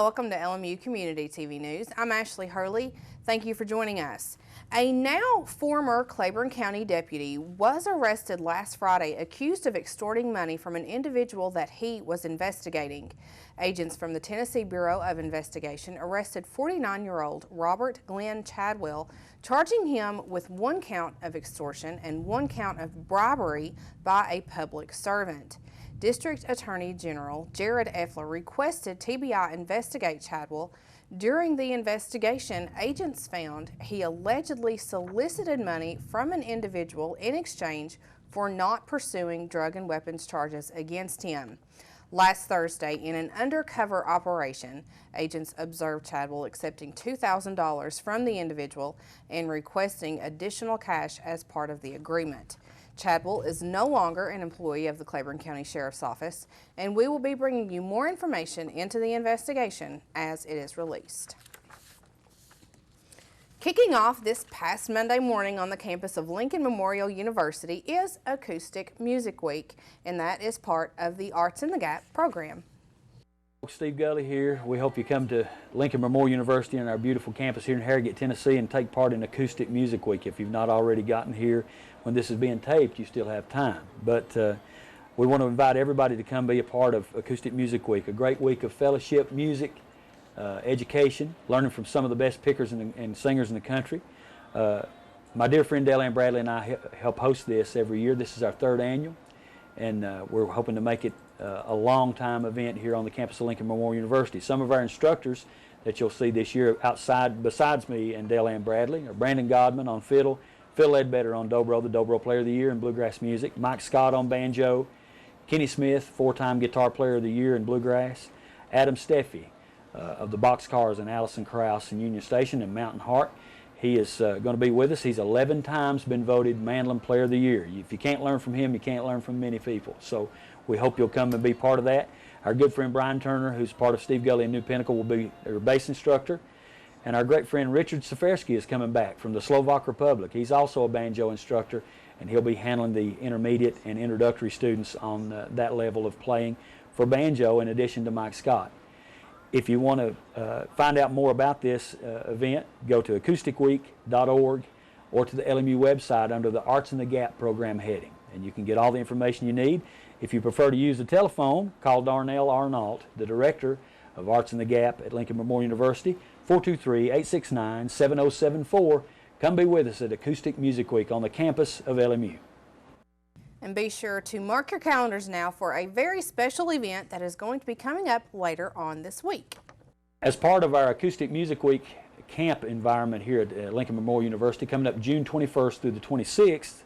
welcome to LMU Community TV News. I'm Ashley Hurley. Thank you for joining us. A now former Claiborne County deputy was arrested last Friday accused of extorting money from an individual that he was investigating. Agents from the Tennessee Bureau of Investigation arrested 49-year-old Robert Glenn Chadwell, charging him with 1 count of extortion and 1 count of bribery by a public servant. District Attorney General Jared Effler requested TBI investigate Chadwell. During the investigation, agents found he allegedly solicited money from an individual in exchange for not pursuing drug and weapons charges against him. Last Thursday, in an undercover operation, agents observed Chadwell accepting $2,000 from the individual and requesting additional cash as part of the agreement. Chadwell is no longer an employee of the Claiborne County Sheriff's Office, and we will be bringing you more information into the investigation as it is released. Kicking off this past Monday morning on the campus of Lincoln Memorial University is Acoustic Music Week, and that is part of the Arts in the Gap program. Steve Gully here. We hope you come to Lincoln Memorial University and our beautiful campus here in Harrogate, Tennessee, and take part in Acoustic Music Week. If you've not already gotten here when this is being taped, you still have time. But we want to invite everybody to come be a part of Acoustic Music Week, a great week of fellowship, music, education, learning from some of the best pickers and singers in the country. My dear friend Dale Ann Bradley and I help host this every year. This is our 3rd annual, and we're hoping to make it a long-time event here on the campus of Lincoln Memorial University. Some of our instructors that you'll see this year outside, besides me and Dale Ann Bradley, are Brandon Godman on fiddle, Phil Ledbetter on dobro, the Dobro Player of the Year in bluegrass music, Mike Scott on banjo, Kenny Smith, 4-time Guitar Player of the Year in bluegrass, Adam Steffi of the Boxcars and Allison Krause in Union Station and Mountain Heart. He is going to be with us. He's 11 times been voted Mandolin Player of the Year. If you can't learn from him, you can't learn from many people. So we hope you'll come and be part of that. Our good friend Brian Turner, who's part of Steve Gully and New Pinnacle, will be our bass instructor. And our great friend Richard Safarsky is coming back from the Slovak Republic. He's also a banjo instructor, and he'll be handling the intermediate and introductory students on that level of playing for banjo, in addition to Mike Scott. If you want to find out more about this event, go to acousticweek.org or to the LMU website under the Arts in the Gap program heading, and you can get all the information you need. If you prefer to use the telephone, call Darnell Arnault, the director of Arts in the Gap at Lincoln Memorial University, 423-869-7074. Come be with us at Acoustic Music Week on the campus of LMU. And be sure to mark your calendars now for a very special event that is going to be coming up later on this week. As part of our Acoustic Music Week camp environment here at Lincoln Memorial University, coming up June 21st through the 26th,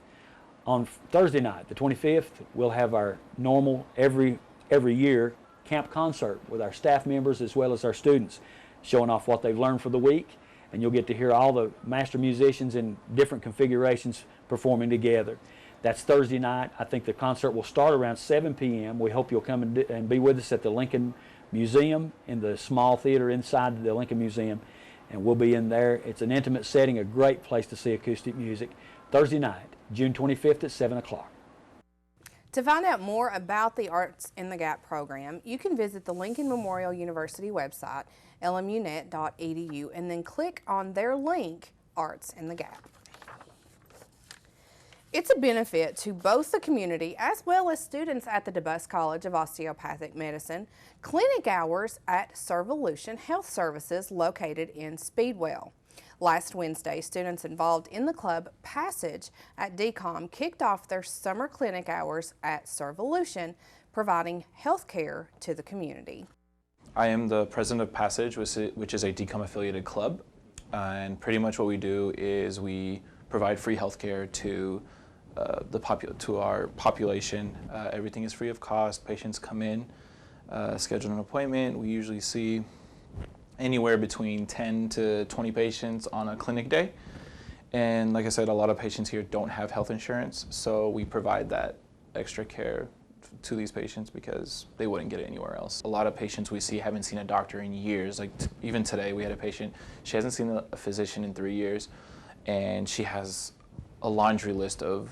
on Thursday night, the 25th, we'll have our normal every year camp concert with our staff members as well as our students, showing off what they've learned for the week, and you'll get to hear all the master musicians in different configurations performing together. That's Thursday night. I think the concert will start around 7 p.m. We hope you'll come and be with us at the Lincoln Museum in the small theater inside the Lincoln Museum, and we'll be in there. It's an intimate setting, a great place to see acoustic music. Thursday night, June 25th at 7 o'clock. To find out more about the Arts in the Gap program, you can visit the Lincoln Memorial University website, lmunet.edu, and then click on their link, Arts in the Gap. It's a benefit to both the community as well as students at the DeBus College of Osteopathic Medicine, clinic hours at Servolution Health Services located in Speedwell. Last Wednesday, students involved in the club Passage at DCOM kicked off their summer clinic hours at Servolution, providing health care to the community. I am the president of Passage, which is a DCOM affiliated club, and pretty much what we do is we provide free health care to our population. Everything is free of cost. Patients come in, schedule an appointment. We usually see anywhere between 10 to 20 patients on a clinic day. And like I said, a lot of patients here don't have health insurance, so we provide that extra care to these patients because they wouldn't get it anywhere else. A lot of patients we see haven't seen a doctor in years. Like even today we had a patient, she hasn't seen a physician in 3 years, and she has a laundry list of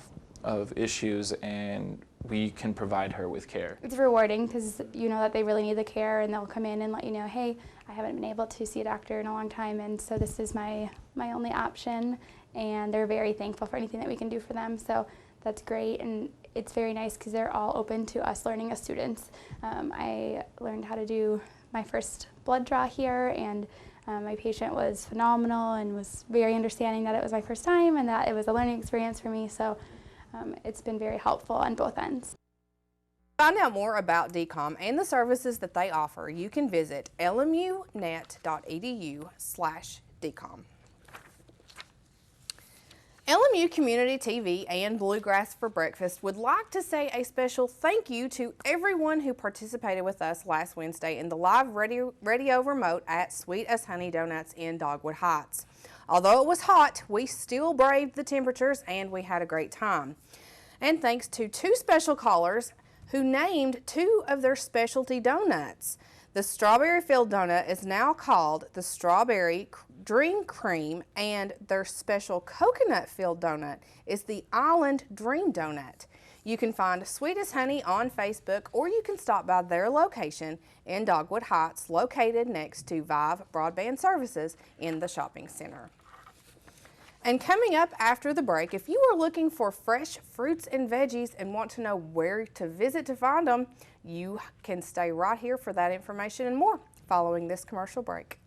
issues, and we can provide her with care. It's rewarding because you know that they really need the care, and they'll come in and let you know, hey, I haven't been able to see a doctor in a long time, and so this is my only option, and they're very thankful for anything that we can do for them. So that's great, and it's very nice because they're all open to us learning as students. I learned how to do my first blood draw here, and my patient was phenomenal and was very understanding that it was my first time and that it was a learning experience for me. So it's been very helpful on both ends. To find out more about DCOM and the services that they offer, you can visit lmunet.edu/DCOM. LMU Community TV and Bluegrass for Breakfast would like to say a special thank you to everyone who participated with us last Wednesday in the live radio remote at Sweet as Honey Donuts in Dogwood Heights. Although it was hot, we still braved the temperatures and we had a great time. And thanks to two special callers who named two of their specialty donuts. The strawberry filled donut is now called the Strawberry Dream Cream, and their special coconut filled donut is the Island Dream Donut. You can find Sweet as Honey on Facebook, or you can stop by their location in Dogwood Heights, located next to Vive Broadband Services in the shopping center. And coming up after the break, if you are looking for fresh fruits and veggies and want to know where to visit to find them, you can stay right here for that information and more following this commercial break.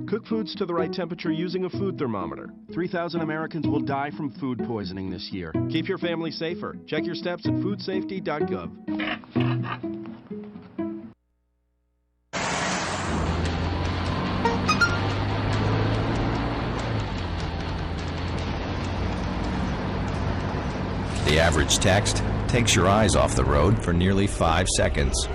Cook foods to the right temperature using a food thermometer. 3,000 Americans will die from food poisoning this year. Keep your family safer. Check your steps at foodsafety.gov. The average text takes your eyes off the road for nearly 5 seconds.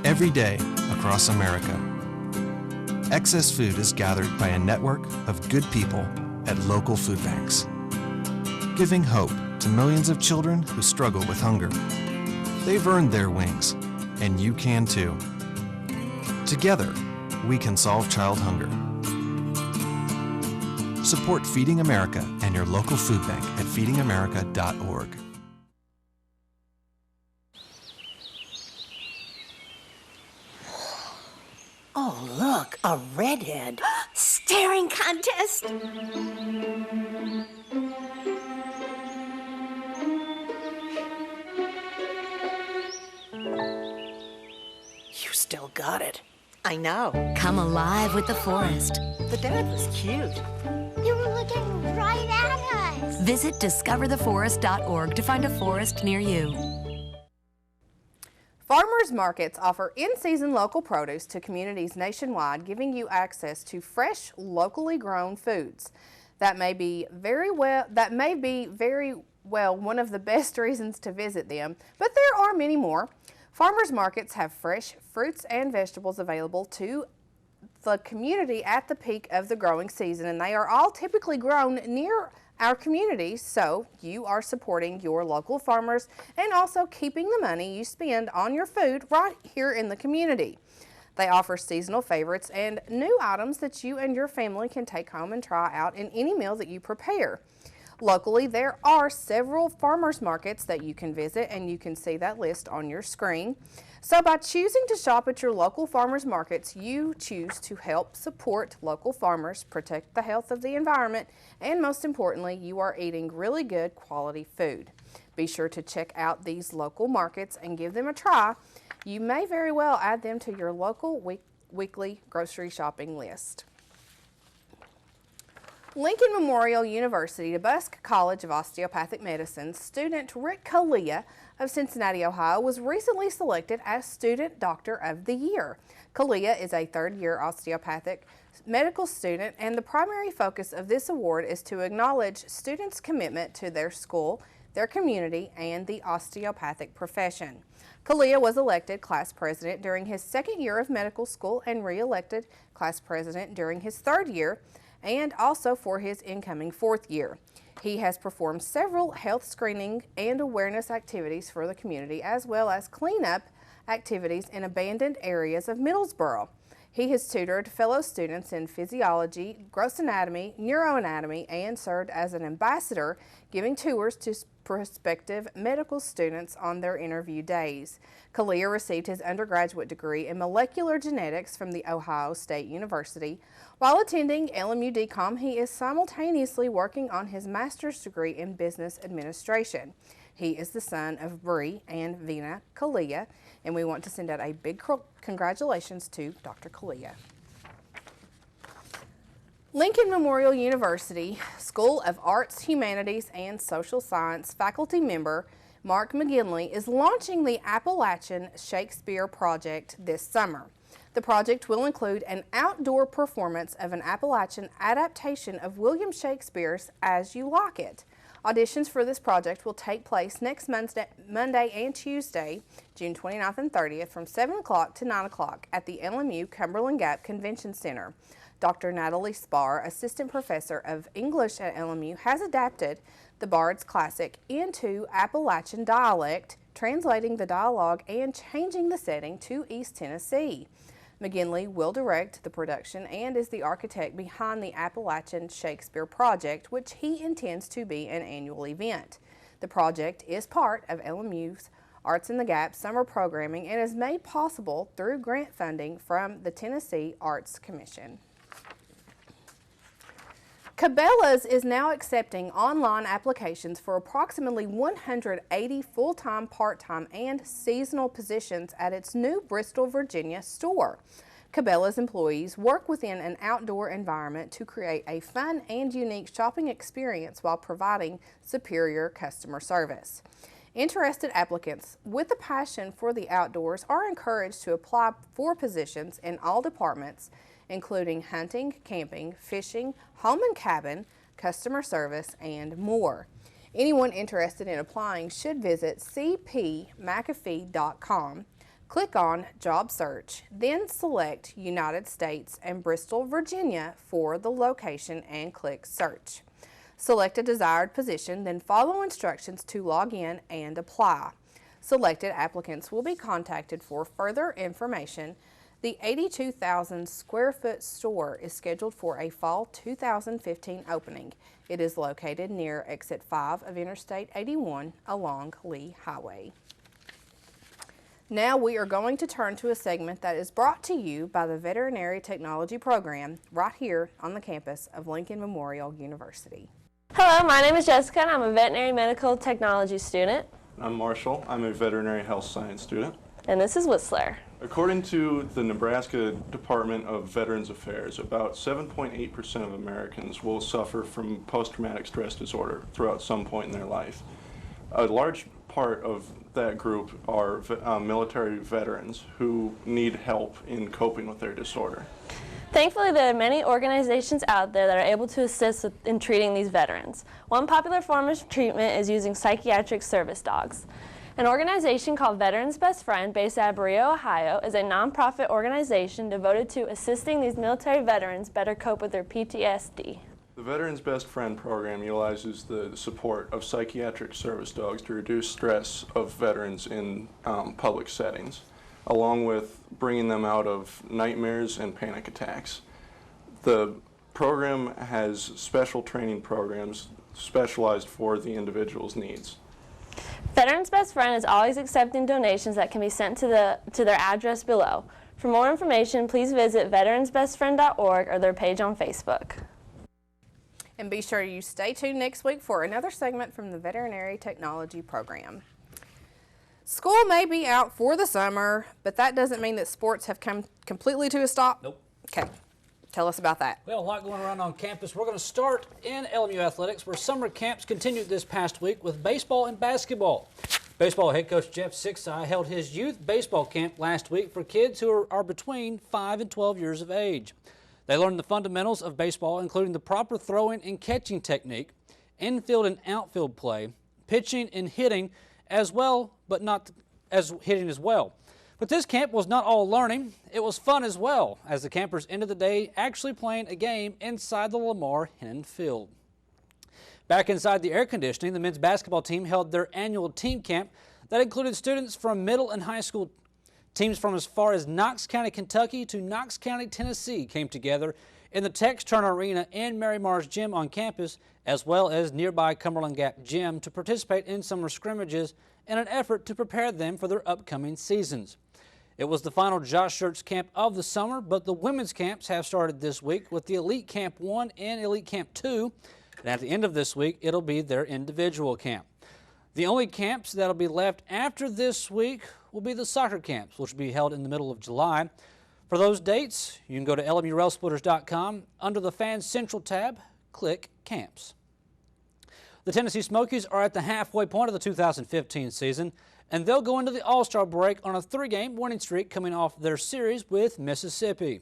Every day across America, excess food is gathered by a network of good people at local food banks, giving hope to millions of children who struggle with hunger. They've earned their wings, and you can too. Together, we can solve child hunger. Support Feeding America and your local food bank at feedingamerica.org. Oh, look, a redhead. Staring contest. You still got it. I know. Come alive with the forest. The dad was cute. They were looking right at us. Visit discovertheforest.org to find a forest near you. Farmers markets offer in-season local produce to communities nationwide, giving you access to fresh, locally grown foods. That may be very well one of the best reasons to visit them, but there are many more. Farmers markets have fresh fruits and vegetables available to the community at the peak of the growing season, and they are all typically grown near our community, so you are supporting your local farmers and also keeping the money you spend on your food right here in the community. They offer seasonal favorites and new items that you and your family can take home and try out in any meal that you prepare. Locally, there are several farmers markets that you can visit, and you can see that list on your screen. So by choosing to shop at your local farmers markets, you choose to help support local farmers, protect the health of the environment, and most importantly, you are eating really good quality food. Be sure to check out these local markets and give them a try. You may very well add them to your local weekly grocery shopping list. Lincoln Memorial University DeBusk College of Osteopathic Medicine student Rick Kalia of Cincinnati, Ohio was recently selected as Student Doctor of the Year. Kalia is a third-year osteopathic medical student, and the primary focus of this award is to acknowledge students' commitment to their school, their community, and the osteopathic profession. Kalia was elected class president during his second year of medical school and re-elected class president during his third year, and also for his incoming fourth year. He has performed several health screening and awareness activities for the community, as well as cleanup activities in abandoned areas of Middlesboro. He has tutored fellow students in physiology, gross anatomy, neuroanatomy, and served as an ambassador, giving tours to prospective medical students on their interview days. Kalia received his undergraduate degree in molecular genetics from the Ohio State University. While attending LMU DCOM, he is simultaneously working on his master's degree in business administration. He is the son of Bree and Vina Kalia, and we want to send out a big congratulations to Dr. Kalia. Lincoln Memorial University School of Arts, Humanities, and Social Science faculty member Mark McGinley is launching the Appalachian Shakespeare Project this summer. The project will include an outdoor performance of an Appalachian adaptation of William Shakespeare's As You Like It. Auditions for this project will take place next Monday and Tuesday, June 29th and 30th from 7 o'clock to 9 o'clock at the LMU Cumberland Gap Convention Center. Dr. Natalie Spar, Assistant Professor of English at LMU, has adapted the Bard's Classic into Appalachian dialect, translating the dialogue and changing the setting to East Tennessee. McGinley will direct the production and is the architect behind the Appalachian Shakespeare Project, which he intends to be an annual event. The project is part of LMU's Arts in the Gap summer programming and is made possible through grant funding from the Tennessee Arts Commission. Cabela's is now accepting online applications for approximately 180 full-time, part-time, and seasonal positions at its new Bristol, Virginia store. Cabela's employees work within an outdoor environment to create a fun and unique shopping experience while providing superior customer service. Interested applicants with a passion for the outdoors are encouraged to apply for positions in all departments, including hunting, camping, fishing, home and cabin, customer service, and more. Anyone interested in applying should visit cpmcafee.com, click on Job Search, then select United States and Bristol, Virginia for the location and click Search. Select a desired position, then follow instructions to log in and apply. Selected applicants will be contacted for further information. The 82,000 square foot store is scheduled for a fall 2015 opening. It is located near exit 5 of Interstate 81 along Lee Highway. Now we are going to turn to a segment that is brought to you by the Veterinary Technology Program right here on the campus of Lincoln Memorial University. Hello, my name is Jessica and I'm a veterinary medical technology student. I'm Marshall. I'm a veterinary health science student. And this is Whistler. According to the Nebraska Department of Veterans Affairs, about 7.8% of Americans will suffer from post-traumatic stress disorder throughout some point in their life. A large part of that group are military veterans who need help in coping with their disorder. Thankfully, there are many organizations out there that are able to assist in treating these veterans. One popular form of treatment is using psychiatric service dogs. An organization called Veterans Best Friend, based out of Berea, Ohio, is a nonprofit organization devoted to assisting these military veterans better cope with their PTSD. The Veterans Best Friend program utilizes the support of psychiatric service dogs to reduce stress of veterans in public settings, along with bringing them out of nightmares and panic attacks. The program has special training programs specialized for the individual's needs. Veterans Best Friend is always accepting donations that can be sent to their address below. For more information, please visit veteransbestfriend.org or their page on Facebook. And be sure you stay tuned next week for another segment from the Veterinary Technology Program. School may be out for the summer, but that doesn't mean that sports have come completely to a stop. Nope. Okay. Tell us about that. Well, a lot going around on campus. We're going to start in LMU athletics, where summer camps continued this past week with baseball and basketball. Baseball head coach Jeff Sixeye held his youth baseball camp last week for kids who are between 5 and 12 years of age. They learned the fundamentals of baseball, including the proper throwing and catching technique, infield and outfield play, pitching and hitting as well, but not as hitting as well. But this camp was not all learning. It was fun as well, as the campers ended the day actually playing a game inside the Lamar Hennon Field. Back inside the air conditioning, the men's basketball team held their annual team camp that included students from middle and high school. Teams from as far as Knox County, Kentucky to Knox County, Tennessee came together in the Tex Turner Arena and Mary Mars Gym on campus, as well as nearby Cumberland Gap Gym, to participate in summer scrimmages in an effort to prepare them for their upcoming seasons. It was the final Josh Schertz camp of the summer, but the women's camps have started this week with the Elite Camp 1 and Elite Camp 2, and at the end of this week, it'll be their individual camp. The only camps that'll be left after this week will be the soccer camps, which will be held in the middle of July. For those dates, you can go to LMURailsplitters.com. Under the Fans Central tab, click Camps. The Tennessee Smokies are at the halfway point of the 2015 season, and they'll go into the All-Star break on a 3-game winning streak coming off their series with Mississippi.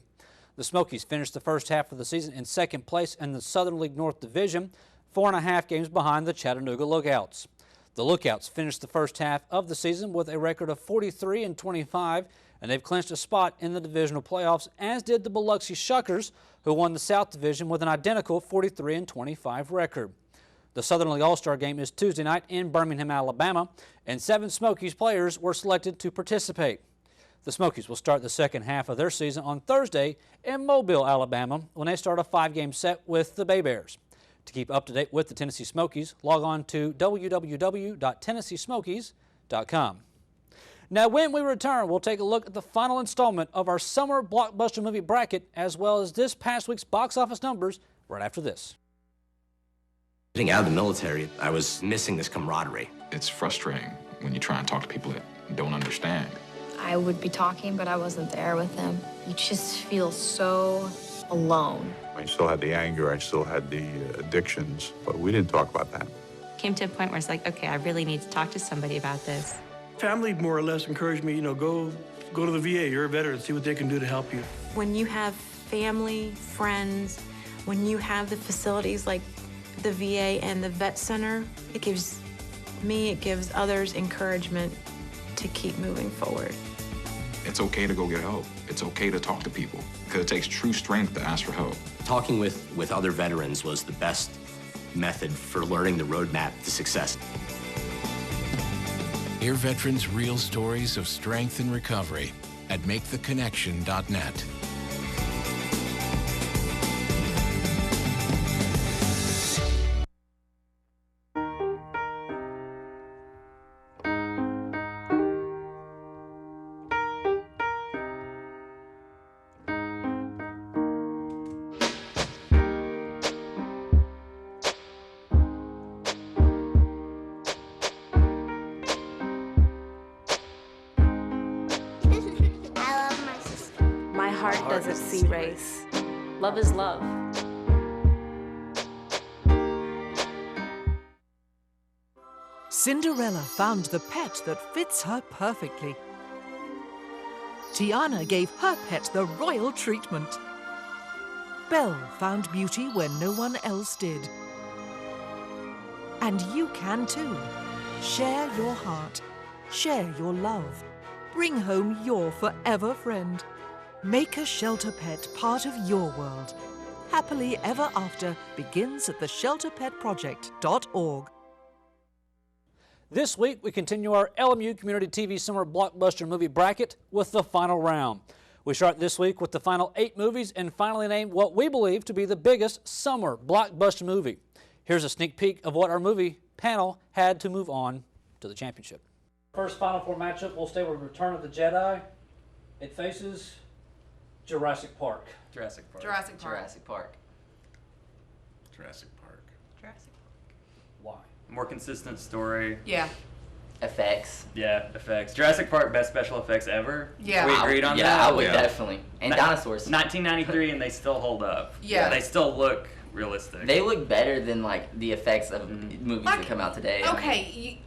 The Smokies finished the first half of the season in second place in the Southern League North Division, 4.5 games behind the Chattanooga Lookouts. The Lookouts finished the first half of the season with a record of 43-25, and they've clinched a spot in the divisional playoffs, as did the Biloxi Shuckers, who won the South Division with an identical 43-25 record. The Southern League All-Star Game is Tuesday night in Birmingham, Alabama, and 7 Smokies players were selected to participate. The Smokies will start the second half of their season on Thursday in Mobile, Alabama, when they start a 5-game set with the Bay Bears. To keep up to date with the Tennessee Smokies, log on to www.tennesseesmokies.com. Now, when we return, we'll take a look at the final installment of our summer blockbuster movie bracket, as well as this past week's box office numbers, right after this. Getting out of the military, I was missing this camaraderie. It's frustrating when you try and talk to people that don't understand. I would be talking, but I wasn't there with them. You just feel so alone. I still had the anger, I still had the addictions, but we didn't talk about that. Came to a point where it's like, okay, I really need to talk to somebody about this. Family more or less encouraged me, go to the VA, you're a veteran, see what they can do to help you. When you have family, friends, when you have the facilities like the VA and the vet center, it gives me, it gives others encouragement to keep moving forward. It's okay to go get help. It's okay to talk to people, because it takes true strength to ask for help. Talking with other veterans was the best method for learning the roadmap to success. Hear veterans' real stories of strength and recovery at maketheconnection.net. Heart doesn't see race. Love is love. Cinderella found the pet that fits her perfectly. Tiana gave her pet the royal treatment. Belle found beauty where no one else did. And you can too. Share your heart. Share your love. Bring home your forever friend. Make a shelter pet part of your world. Happily Ever After begins at theshelterpetproject.org. This week, we continue our LMU Community TV Summer Blockbuster Movie Bracket with the final round. We start this week with the final 8 movies and finally name what we believe to be the biggest summer blockbuster movie. Here's a sneak peek of what our movie panel had to move on to the championship. First Final Four matchup, we'll stay with Return of the Jedi. It faces Jurassic Park. Jurassic Park. Jurassic Park. Jurassic Park. Jurassic Park. Jurassic Park. Why? More consistent story. Yeah. Effects. Yeah, effects. Jurassic Park, best special effects ever. Yeah. We agreed on that? Yeah, I would definitely. And dinosaurs. 1993, and they still hold up. Yeah. They still look realistic. They look better than, like, the effects of movies that come out today. Okay,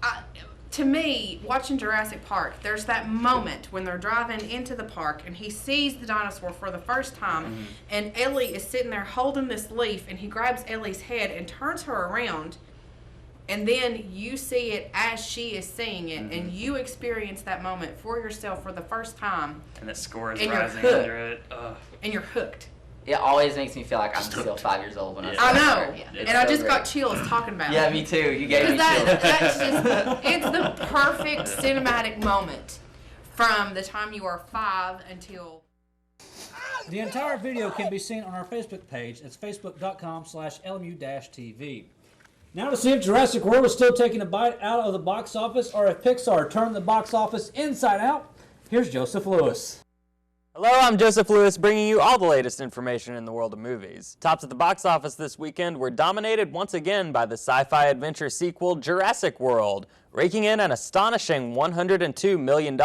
to me, watching Jurassic Park, there's that moment when they're driving into the park and he sees the dinosaur for the first time, and Ellie is sitting there holding this leaf, and he grabs Ellie's head and turns her around, and then you see it as she is seeing it, and you experience that moment for yourself for the first time. And the score is and rising you're under it. And you're hooked. It always makes me feel like I'm still 5 years old when I I know, It's and I so just great. got chills talking about it. Yeah, me too. You gave me That's just, it's the perfect cinematic moment from the time you are 5 until... The entire video can be seen on our Facebook page. It's facebook.com/LMU-TV. Now to see if Jurassic World is still taking a bite out of the box office or if Pixar turned the box office inside out, here's Joseph Lewis. Hello, I'm Joseph Lewis, bringing you all the latest information in the world of movies. Tops at the box office this weekend were dominated once again by the sci-fi adventure sequel Jurassic World, raking in an astonishing $102 million,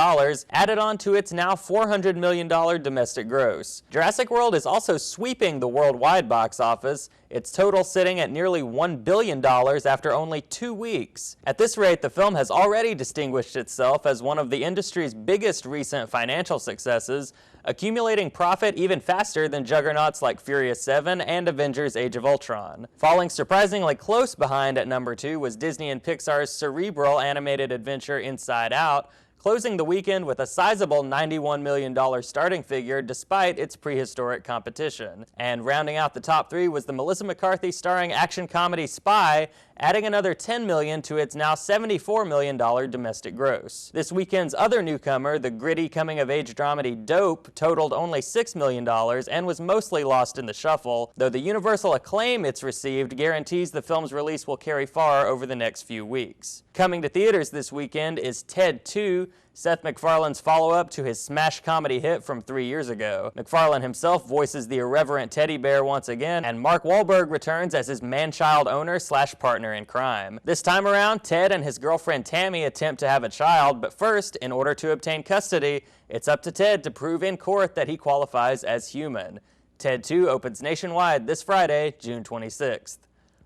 added on to its now $400 million domestic gross. Jurassic World is also sweeping the worldwide box office, its total sitting at nearly $1 billion after only 2 weeks. At this rate, the film has already distinguished itself as one of the industry's biggest recent financial successes, accumulating profit even faster than juggernauts like Furious 7 and Avengers Age of Ultron. Falling surprisingly close behind at number 2 was Disney and Pixar's cerebral animated adventure Inside Out, closing the weekend with a sizable $91 million starting figure despite its prehistoric competition. And rounding out the top 3 was the Melissa McCarthy starring action comedy Spy, adding another $10 million to its now $74 million domestic gross. This weekend's other newcomer, the gritty coming-of-age dramedy Dope, totaled only $6 million and was mostly lost in the shuffle, though the universal acclaim it's received guarantees the film's release will carry far over the next few weeks. Coming to theaters this weekend is Ted 2, Seth MacFarlane's follow-up to his smash comedy hit from 3 years ago. MacFarlane himself voices the irreverent teddy bear once again, and Mark Wahlberg returns as his man-child owner/partner in crime. This time around, Ted and his girlfriend Tammy attempt to have a child, but first, in order to obtain custody, it's up to Ted to prove in court that he qualifies as human. Ted 2 opens nationwide this Friday, June 26th.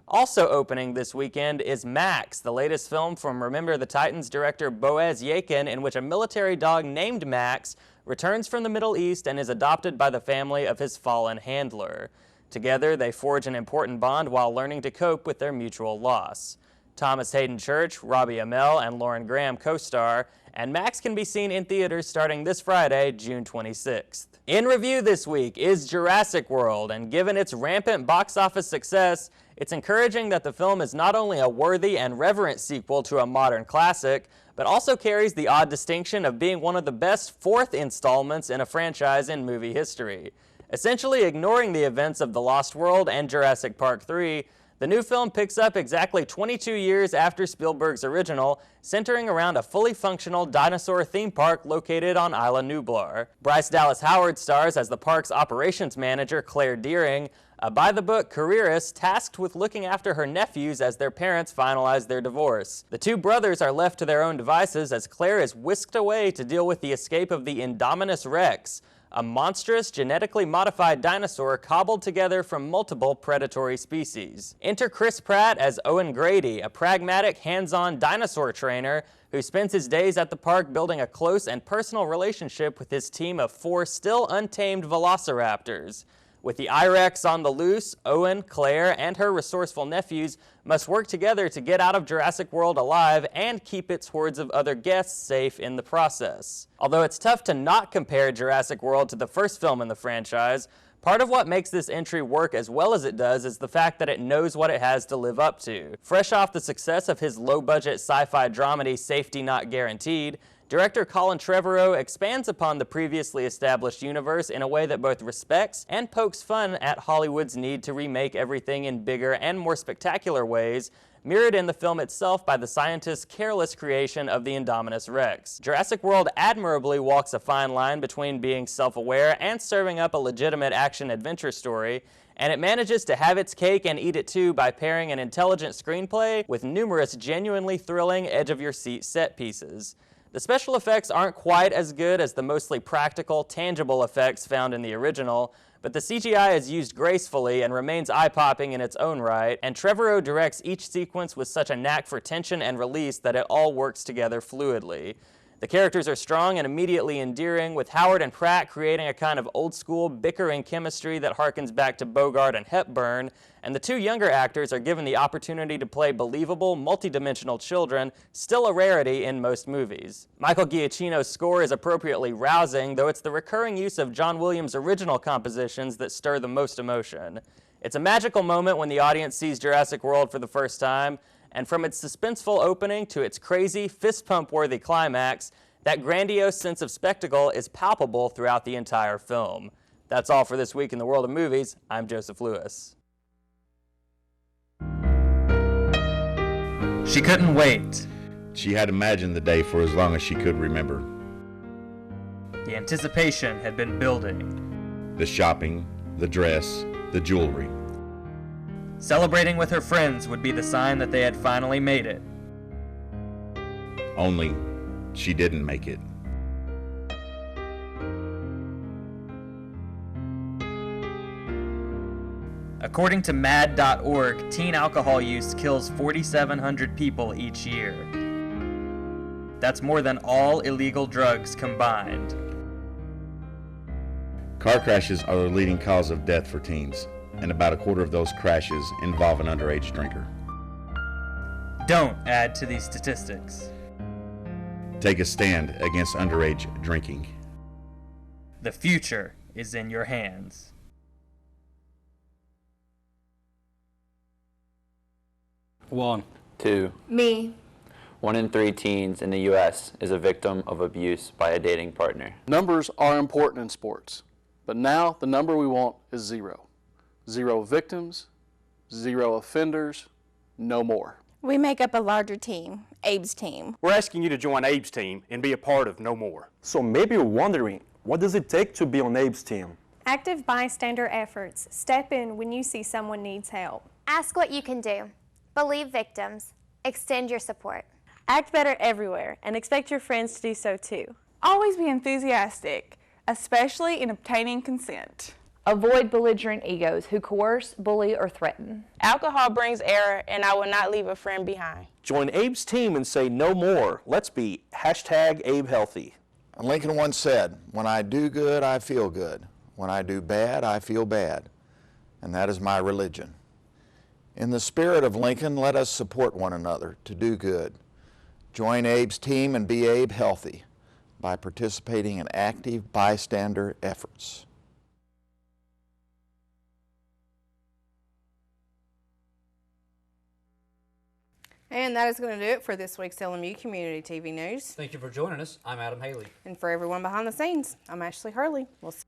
Also opening this weekend is Max, the latest film from Remember the Titans director Boaz Yakin, in which a military dog named Max returns from the Middle East and is adopted by the family of his fallen handler. Together, they forge an important bond while learning to cope with their mutual loss. Thomas Hayden Church, Robbie Amell, and Lauren Graham co-star, and Max can be seen in theaters starting this Friday, June 26th. In review this week is Jurassic World, and given its rampant box office success, it's encouraging that the film is not only a worthy and reverent sequel to a modern classic, but also carries the odd distinction of being one of the best fourth installments in a franchise in movie history. Essentially ignoring the events of The Lost World and Jurassic Park 3, the new film picks up exactly 22 years after Spielberg's original, centering around a fully functional dinosaur theme park located on Isla Nublar. Bryce Dallas Howard stars as the park's operations manager, Claire Deering, a by-the-book careerist tasked with looking after her nephews as their parents finalize their divorce. The two brothers are left to their own devices as Claire is whisked away to deal with the escape of the Indominus Rex, a monstrous, genetically modified dinosaur cobbled together from multiple predatory species. Enter Chris Pratt as Owen Grady, a pragmatic, hands-on dinosaur trainer who spends his days at the park building a close and personal relationship with his team of 4 still untamed velociraptors. With the I-Rex on the loose, Owen, Claire, and her resourceful nephews must work together to get out of Jurassic World alive and keep its hordes of other guests safe in the process. Although it's tough to not compare Jurassic World to the first film in the franchise, part of what makes this entry work as well as it does is the fact that it knows what it has to live up to. Fresh off the success of his low-budget sci-fi dramedy Safety Not Guaranteed, director Colin Trevorrow expands upon the previously established universe in a way that both respects and pokes fun at Hollywood's need to remake everything in bigger and more spectacular ways, mirrored in the film itself by the scientists' careless creation of the Indominus Rex. Jurassic World admirably walks a fine line between being self-aware and serving up a legitimate action-adventure story, and it manages to have its cake and eat it too by pairing an intelligent screenplay with numerous genuinely thrilling edge-of-your-seat set pieces. The special effects aren't quite as good as the mostly practical, tangible effects found in the original, but the CGI is used gracefully and remains eye-popping in its own right, and Trevorrow directs each sequence with such a knack for tension and release that it all works together fluidly. The characters are strong and immediately endearing, with Howard and Pratt creating a kind of old-school, bickering chemistry that harkens back to Bogart and Hepburn, and the two younger actors are given the opportunity to play believable, multidimensional children, still a rarity in most movies. Michael Giacchino's score is appropriately rousing, though it's the recurring use of John Williams' original compositions that stir the most emotion. It's a magical moment when the audience sees Jurassic World for the first time, and from its suspenseful opening to its crazy, fist-pump-worthy climax, that grandiose sense of spectacle is palpable throughout the entire film. That's all for this week in the world of movies. I'm Joseph Lewis. She couldn't wait. She had imagined the day for as long as she could remember. The anticipation had been building. The shopping, the dress, the jewelry. Celebrating with her friends would be the sign that they had finally made it. Only, she didn't make it. According to MAD.org, teen alcohol use kills 4,700 people each year. That's more than all illegal drugs combined. Car crashes are the leading cause of death for teens, and about a quarter of those crashes involve an underage drinker. Don't add to these statistics. Take a stand against underage drinking. The future is in your hands. One. Two. Me. 1 in 3 teens in the U.S. is a victim of abuse by a dating partner. Numbers are important in sports, but now the number we want is 0. 0 victims, 0 offenders, no more. We make up a larger team, Abe's team. We're asking you to join Abe's team and be a part of No More. So maybe you're wondering, what does it take to be on Abe's team? Active bystander efforts. Step in when you see someone needs help. Ask what you can do. Believe victims. Extend your support. Act better everywhere and expect your friends to do so too. Always be enthusiastic, especially in obtaining consent. Avoid belligerent egos who coerce, bully, or threaten. Alcohol brings error, and I will not leave a friend behind. Join Abe's team and say no more. Let's be #AbeHealthy. Lincoln once said, "When I do good, I feel good. When I do bad, I feel bad. And that is my religion." In the spirit of Lincoln, let us support one another to do good. Join Abe's team and be Abe healthy by participating in active bystander efforts. And that is going to do it for this week's LMU Community TV News. Thank you for joining us. I'm Adam Haley. And for everyone behind the scenes, I'm Ashley Hurley. We'll see